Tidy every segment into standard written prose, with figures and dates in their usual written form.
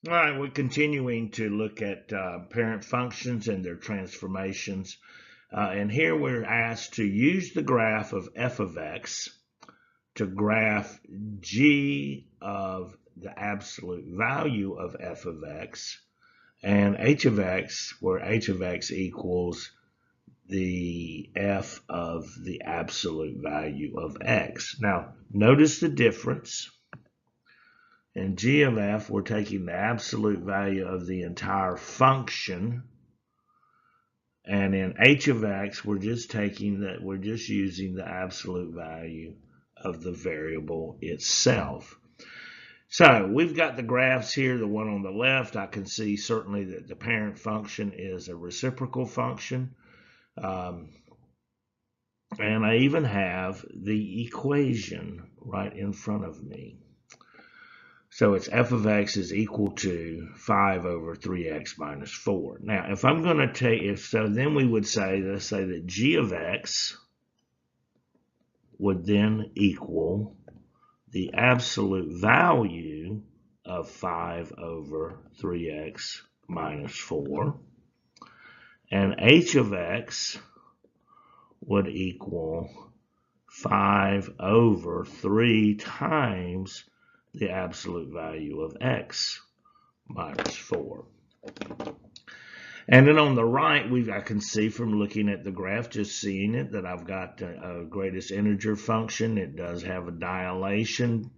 All right, we're continuing to look at parent functions and their transformations. And here we're asked to use the graph of f of x to graph g of the absolute value of f of x and h of x, where h of x equals the f of the absolute value of x. Now, notice the difference. In g of f, we're taking the absolute value of the entire function. And in h of x, we're just using the absolute value of the variable itself. So we've got the graphs here. The one on the left, I can see certainly that the parent function is a reciprocal function. And I even have the equation right in front of me. So it's f of x is equal to 5 over 3x minus 4. Now, if I'm going to take, then we would say, let's say that g of x would then equal the absolute value of 5 over 3x minus 4. And h of x would equal 5 over 3 times the absolute value of x minus 4. And then on the right, I can see from looking at the graph, just seeing it, that I've got a greatest integer function. It does have a dilation,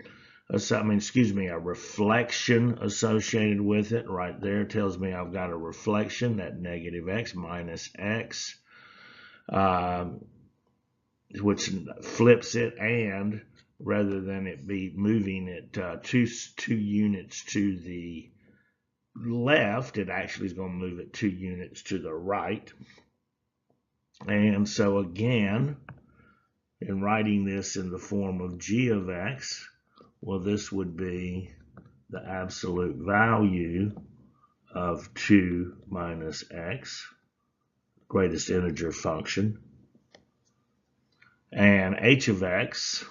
a reflection associated with it. Right there tells me I've got a reflection, that negative x minus x, which flips it, and rather than it be moving it two units to the left, it actually is going to move it 2 units to the right. And so again, in writing this in the form of g of x, well, this would be the absolute value of 2 minus x, greatest integer function. And h of x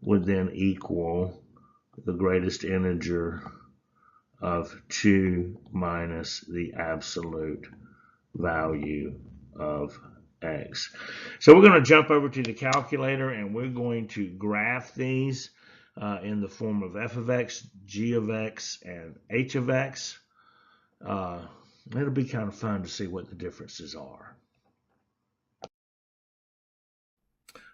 would then equal the greatest integer of 2 minus the absolute value of x. So we're going to jump over to the calculator and we're going to graph these in the form of f of x, g of x, and h of x. It'll be kind of fun to see what the differences are.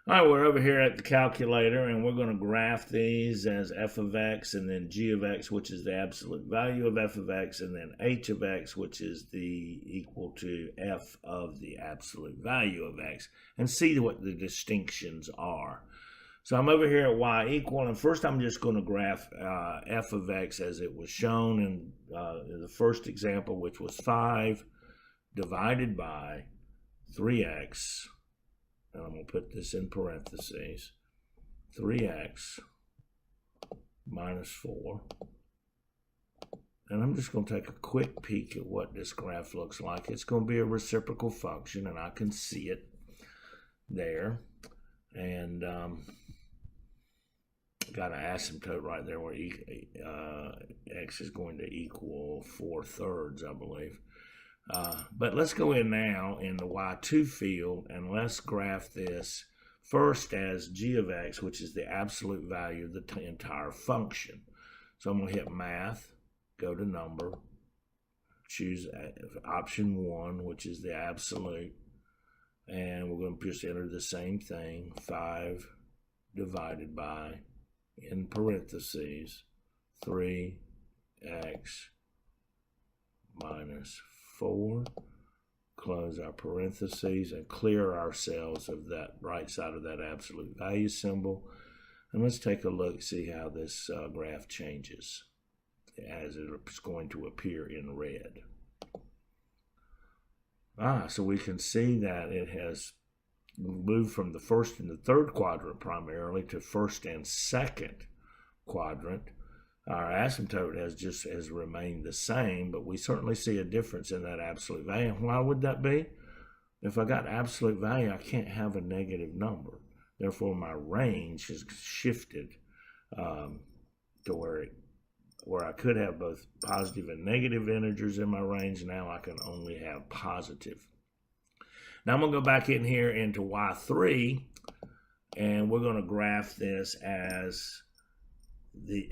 All right, we're over here at the calculator and we're going to graph these as f of x and then g of x, which is the absolute value of f of x, and then h of x, which is the equal to f of the absolute value of x, and see what the distinctions are. So I'm over here at y equal, and first I'm just going to graph f of x as it was shown in the first example, which was 5 divided by 3x. And I'm going to put this in parentheses, 3x minus 4. And I'm just going to take a quick peek at what this graph looks like. It's going to be a reciprocal function, and I can see it there. And got an asymptote right there where x is going to equal 4/3, I believe. But let's go in now in the y2 field and let's graph this first as g of x, which is the absolute value of the entire function. So I'm going to hit math, go to number, choose option 1, which is the absolute, and we're going to just enter the same thing, 5 divided by, in parentheses, 3x minus 4, close our parentheses and clear ourselves of that right side of that absolute value symbol. And let's take a look, see how this graph changes as it's going to appear in red. So we can see that it has moved from the first and the third quadrant primarily to first and second quadrant. Our asymptote has remained the same, but we certainly see a difference in that absolute value. Why would that be? If I got absolute value, I can't have a negative number. Therefore, my range has shifted to where where I could have both positive and negative integers in my range. Now I can only have positive. Now I'm going to go back in here into Y3, and we're going to graph this as the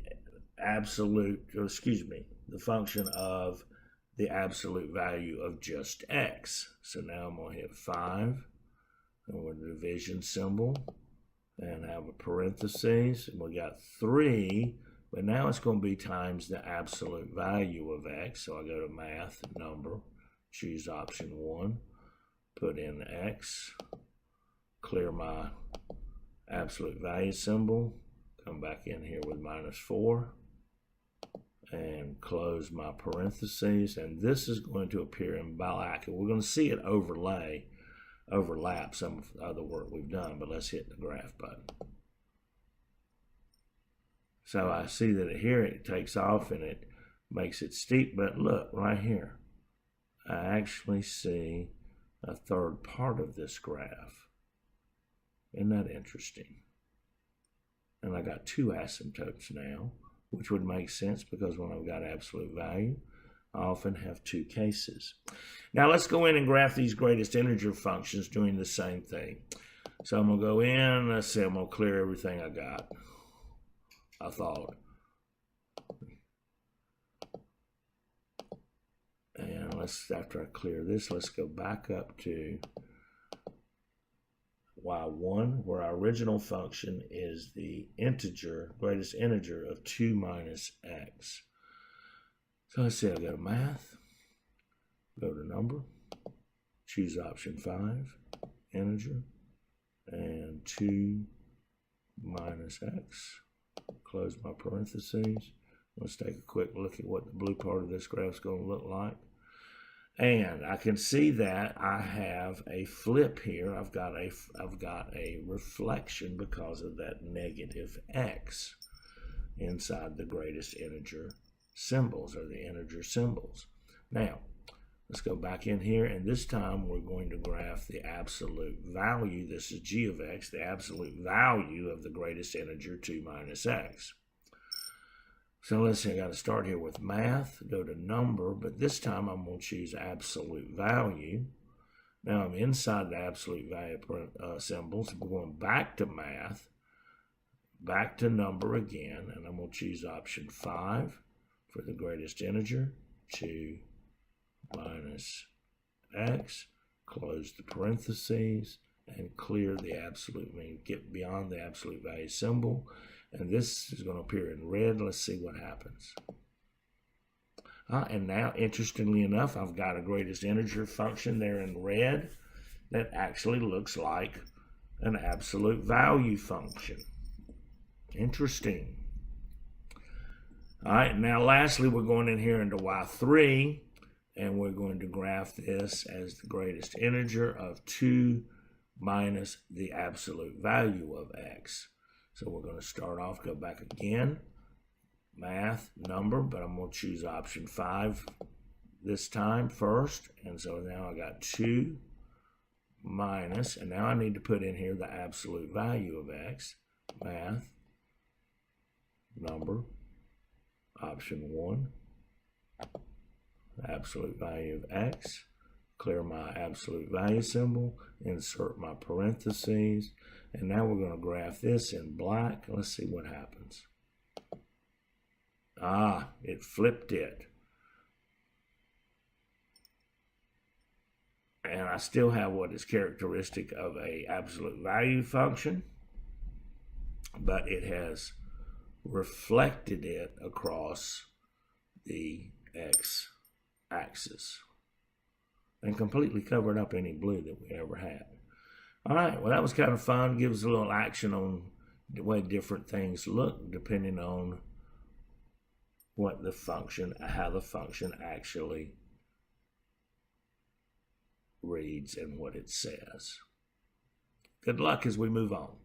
the function of the absolute value of just x. So now I'm going to hit 5, and with the division symbol, and have a parentheses, and we got 3, but now it's going to be times the absolute value of x. So I go to math, number, choose option 1, put in x, clear my absolute value symbol, come back in here with -4, and close my parentheses, and this is going to appear in black. We're going to see it overlap some of the other work we've done, but let's hit the graph button. So I see that here it takes off and it makes it steep, but look right here, I actually see a third part of this graph. Isn't that interesting? And I got 2 asymptotes now, which would make sense because when I've got absolute value, I often have 2 cases. Now let's go in and graph these greatest integer functions doing the same thing. So I'm going to go in, let's see, I'm going to clear everything I got. I thought. And after I clear this, let's go back up to y1, where our original function is the greatest integer of 2 minus x. So let's see, I go to math, go to number, choose option 5, integer, and 2 minus x. Close my parentheses. Let's take a quick look at what the blue part of this graph is going to look like. And I can see that I have a flip here. I've got a reflection because of that negative x inside the greatest integer symbols, or the integer symbols. Now, let's go back in here, and this time we're going to graph the absolute value. This is g of x, the absolute value of the greatest integer, 2 minus x. So let's see, I got to start here with math, go to number, but this time I'm going to choose absolute value. Now I'm inside the absolute value symbols. We're going back to math, back to number again, and I'm going to choose option 5 for the greatest integer, 2 minus x, close the parentheses, and clear the absolute, get beyond the absolute value symbol. And this is going to appear in red. Let's see what happens. And now, interestingly enough, I've got a greatest integer function there in red that actually looks like an absolute value function. Interesting. All right, now lastly, we're going in here into y3, and we're going to graph this as the greatest integer of 2 minus the absolute value of x. So we're going to start off, go back again, math, number, but I'm going to choose option 5 this time first. And so now I got 2 minus, and now I need to put in here the absolute value of x, math, number, option 1, absolute value of x, clear my absolute value symbol, insert my parentheses, and now we're going to graph this in black. Let's see what happens. It flipped it. And I still have what is characteristic of a absolute value function, but it has reflected it across the x-axis and completely covered up any blue that we ever had. All right, well, that was kind of fun. Gives a little action on the way different things look depending on what the function, how the function actually reads and what it says. Good luck as we move on.